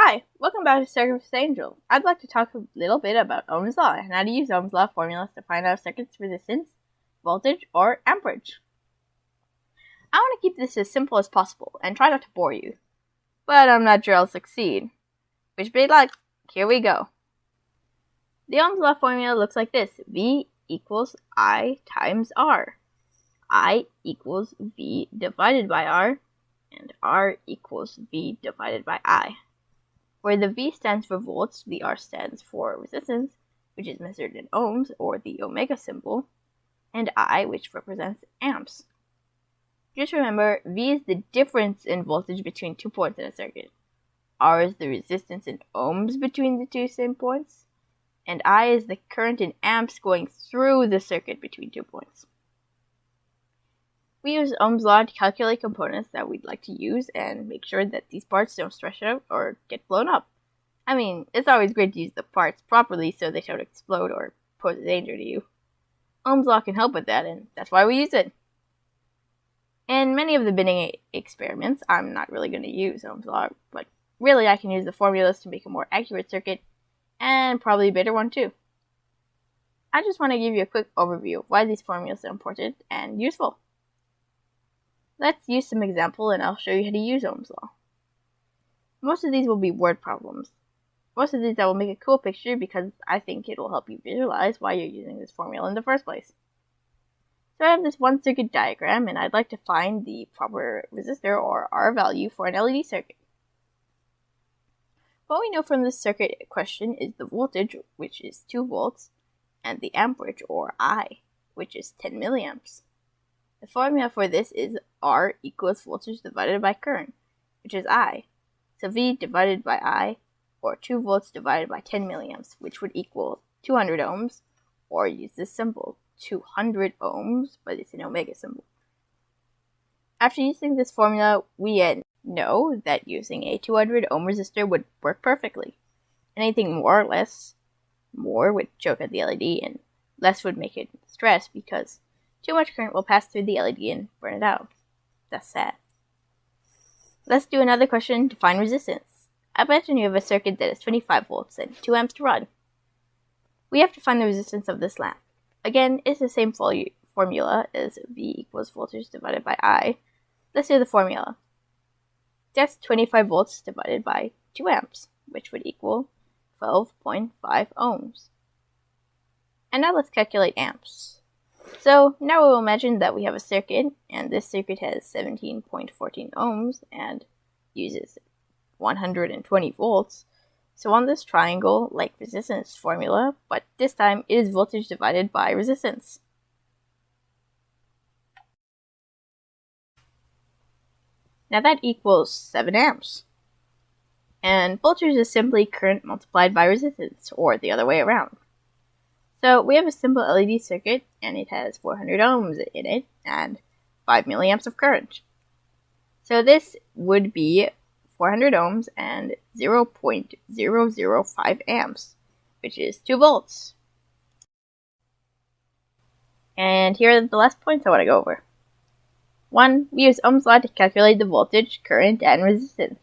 Hi, welcome back to Circuits with Angel. I'd like to talk a little bit about Ohm's Law and how to use Ohm's Law formulas to find out a circuit's resistance, voltage, or amperage. I want to keep this as simple as possible and try not to bore you, but I'm not sure I'll succeed. Wish me luck. Here we go. The Ohm's Law formula looks like this. V equals I times R. I equals V divided by R, and R equals V divided by I. Where the V stands for volts, the R stands for resistance, which is measured in ohms, or the omega symbol, and I, which represents amps. Just remember, V is the difference in voltage between 2 points in a circuit. R is the resistance in ohms between the two same points, and I is the current in amps going through the circuit between 2 points. We use Ohm's Law to calculate components that we'd like to use and make sure that these parts don't stretch out or get blown up. I mean, it's always great to use the parts properly so they don't explode or pose a danger to you. Ohm's Law can help with that, and that's why we use it. In many of the binning experiments, I'm not really going to use Ohm's Law, but really I can use the formulas to make a more accurate circuit, and probably a better one too. I just want to give you a quick overview of why these formulas are important and useful. Let's use some example and I'll show you how to use Ohm's Law. Most of these will be word problems. Most of these I will make a cool picture because I think it will help you visualize why you're using this formula in the first place. So I have this one circuit diagram and I'd like to find the proper resistor or R value for an LED circuit. What we know from this circuit question is the voltage, which is 2 volts, and the amperage or I, which is 10 milliamps. The formula for this is R equals voltage divided by current, which is I. So V divided by I, or 2 volts divided by 10 milliamps, which would equal 200 ohms, or use this symbol, 200 ohms, but it's an omega symbol. After using this formula, we know that using a 200 ohm resistor would work perfectly. Anything more or less, more would choke at the LED, and less would make it stress because too much current will pass through the LED and burn it out. That's sad. Let's do another question to find resistance. I imagine you have a circuit that is 25 volts and 2 amps to run. We have to find the resistance of this lamp. Again, it's the same formula as V equals voltage divided by I. Let's do the formula. That's 25 volts divided by 2 amps, which would equal 12.5 ohms. And now let's calculate amps. So now we'll imagine that we have a circuit, and this circuit has 17.14 ohms and uses 120 volts. So on this triangle, like resistance formula, but this time it is voltage divided by resistance. Now that equals 7 amps. And voltage is simply current multiplied by resistance, or the other way around. So we have a simple LED circuit, and it has 400 ohms in it, and 5 milliamps of current. So this would be 400 ohms and 0.005 amps, which is 2 volts. And here are the last points I want to go over. 1. We use Ohm's Law to calculate the voltage, current, and resistance,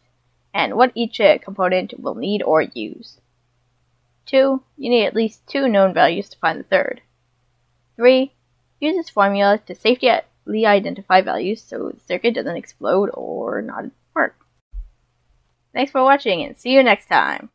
and what each component will need or use. 2. You need at least 2 known values to find the third. 3. Use this formula to safely identify values so the circuit doesn't explode or not work. Thanks for watching and see you next time!